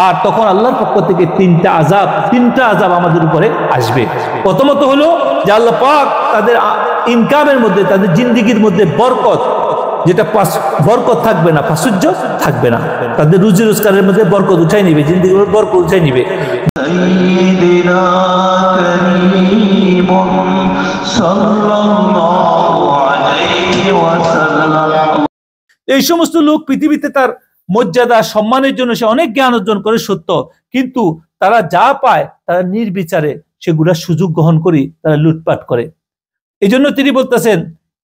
আর তখন আল্লাহর পক্ষ থেকে তিনটা আযাব আমাদের উপরে আসবে। প্রথমত হলো যে আল্লাহ পাক তাদের ইনকামের মধ্যে, তাদের জিন্দেগির মধ্যে বরকত, যেটা বরকত থাকবে না, প্রাচুর্য থাকবে না, তাদের রুজি রোজগারের মধ্যে বরকত উঠাই নিবে, জিন্দেগির মধ্যে বরকত উঠাই নিবে। এই সমস্ত লোক পৃথিবীতে তার মর্যাদা সম্মানের জন্য সে অনেক জ্ঞান অর্জন করে সত্য, কিন্তু তারা যা পায় তারা নির্বিচারে সেগুলা সুযোগ গ্রহণ করি তারা লুটপাট করে। এই জন্য তিনি বলতেছেন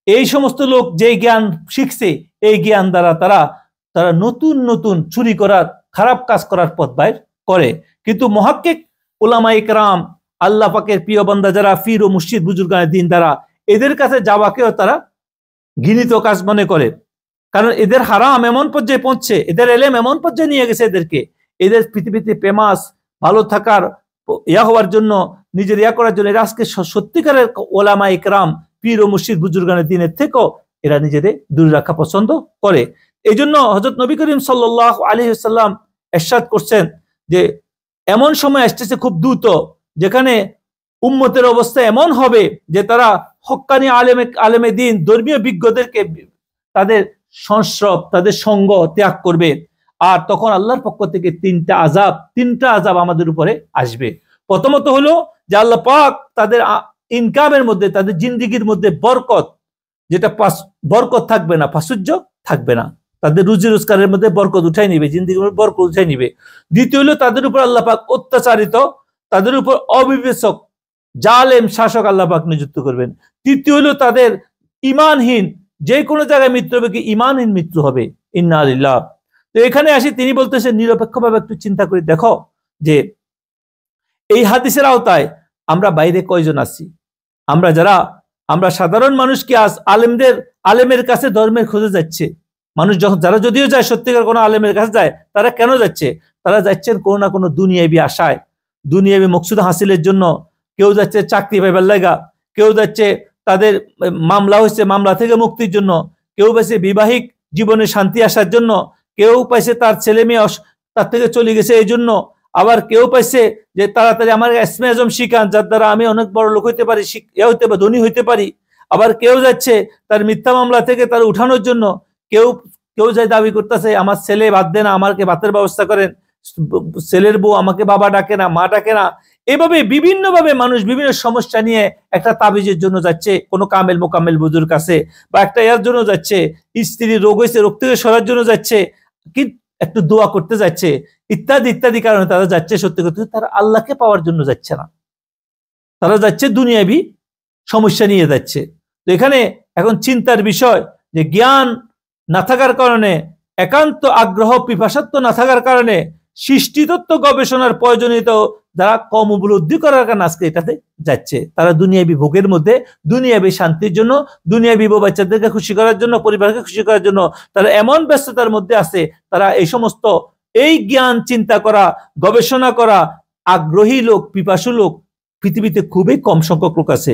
এই সমস্ত লোক যে জ্ঞান শিখছে এই জ্ঞান দ্বারা তারা নতুন নতুন চুরি করার, খারাপ কাজ করার পথ বাইর করে। কিন্তু মুহাক্কিক উলামায়ে কেরাম, আল্লাহ পাকের প্রিয় বান্দা যারা পীর ও মুর্শিদ বুজুর্গানে দিন দ্বারা, এদের কাছে যাওয়াকেও তারা ঘৃণিত কাজ মনে করে। কারণ এদের হারাম এমন পর্যায়ে পৌঁছছে, এদের এলেম এমন পর্যায়ে নিয়ে গেছে এদেরকে, এদের পৃথিবীতে ফেমাস, ভালো থাকার হওয়ার জন্য, নিজের করার জন্য এরা আজকে সত্যিকারের ওলামায়ে কেরাম, পীর ও মুর্শিদ বুজুর্গানের দিনের থেকেও এরা নিজেদের দূরে রাখা পছন্দ করে। এই জন্য হযরত নবী করিম সাল্লাল্লাহু আলাইহি ওয়াসাল্লাম ইরশাদ করছেন যে এমন সময় আসতেছে খুব দ্রুত যেখানে উম্মতের অবস্থা এমন হবে যে তারা হক্কানি আলেমে দিন, ধর্মীয় বিজ্ঞদেরকে, তাদের সংস্রব, তাদের সঙ্গ ত্যাগ করবে। আর তখন আল্লাহর পক্ষ থেকে তিনটা আযাব আমাদের উপরে আসবে। প্রথমত হলো যে আল্লাহ পাক তাদের ইনকামের মধ্যে, তাদের জিন্দেগির মধ্যে বরকত, যেটা বরকত থাকবে না, প্রাচুর্য থাকবে না, তাদের রুজি রোজগারের মধ্যে বরকত উঠাই নিবে, জিন্দেগির মধ্যে বরকত উঠাই নিবে। দ্বিতীয় হলো তাদের উপর আল্লাহ পাক অত্যাচারিত, তাদের উপর অবিবেচক জালেম শাসক আল্লাহ পাক নিযুক্ত করবেন। তৃতীয় হলো তাদের ঈমানহীন, যে কোনো জায়গায় মৃত্যু হবে কি ঈমানহীন মৃত্যু হবে। ইন্না লিল্লাহ। তো এখানে আসি তিনি বলতেছেন নিরপেক্ষভাবে একটু চিন্তা করে দেখো যে এই হাদিসের আওতায় আমরা বাইরে কয়জন আছি? আমরা সাধারণ মানুষ কি আলেমের কাছে ধর্মের খোঁজে যাচ্ছে? মানুষ যারা যদিও যায় সত্যিকার কোনো আলেমের কাছে যায়, তারা কেন যাচ্ছে? তারা যাচ্ছেন কোনো না কোনো দুনিয়াবি আশায়, দুনিয়াবি মকসুদ হাসিলের জন্য। কেউ যাচ্ছে চাকরি পাইবার লাগা, কেউ যাচ্ছে তাদের মামলা হয়েছে মামলা থেকে মুক্তির জন্য, কেউ পাইছে বিবাহিক জীবনে শান্তি আসার জন্য, কেউ পাইছে তার ছেলে মেয়ে তার থেকে চলে গেছে এই জন্য, আবার কেউ পাইছে যে তাড়াতাড়ি আমার ইসমে আজম শিখান যার দ্বারা আমি অনেক বড় লোক হইতে পারি, ধনী হইতে পারি। আবার কেউ যাচ্ছে তার মিথ্যা মামলা থেকে তার উঠানোর জন্য, কেউ যাই দাবি করতেছে আমার ছেলে বাদ দেন, আমাকে ভাতের ব্যবস্থা করেন, ছেলের বউ আমাকে বাবা ডাকে না, মা ডাকে না। এভাবে বিভিন্নভাবে মানুষ বিভিন্ন সমস্যা নিয়ে একটা তাবিজের জন্য যাচ্ছে কোনো কামেল মোকামেল বুজুর কাছে, বা একটা এর জন্য যাচ্ছে, স্ত্রীর রোগ হয়েছে রোগ থেকে সরার জন্য যাচ্ছে, কি একটু দোয়া করতে যাচ্ছে, ইত্যাদি ইত্যাদি কারণে তারা যাচ্ছে। সত্যি কথা তারা আল্লাহকে পাওয়ার জন্য যাচ্ছে না, তারা যাচ্ছে দুনিয়াবি সমস্যা নিয়ে যাচ্ছে। তো এখানে এখন চিন্তার বিষয় যে জ্ঞান না থাকার কারণে, একান্ত আগ্রহ পিপাসাত্ব না থাকার কারণে সৃষ্টিতত্ত্ব গবেষণার প্রয়োজনীয়তা যারা কম উপলব্ধি করার কারণে আজকে এটাতে যাচ্ছে। তারা দুনিয়াবি ভোগের মধ্যে, দুনিয়াবি শান্তির জন্য, দুনিয়াবি বউ বাচ্চাদেরকে খুশি করার জন্য, পরিবারকে খুশি করার জন্য তারা এমন ব্যস্ততার মধ্যে আছে, তারা এই সমস্ত এই জ্ঞান চিন্তা করা, গবেষণা করা আগ্রহী লোক, পিপাসু লোক পৃথিবীতে খুবই কম সংখ্যক লোক আছে।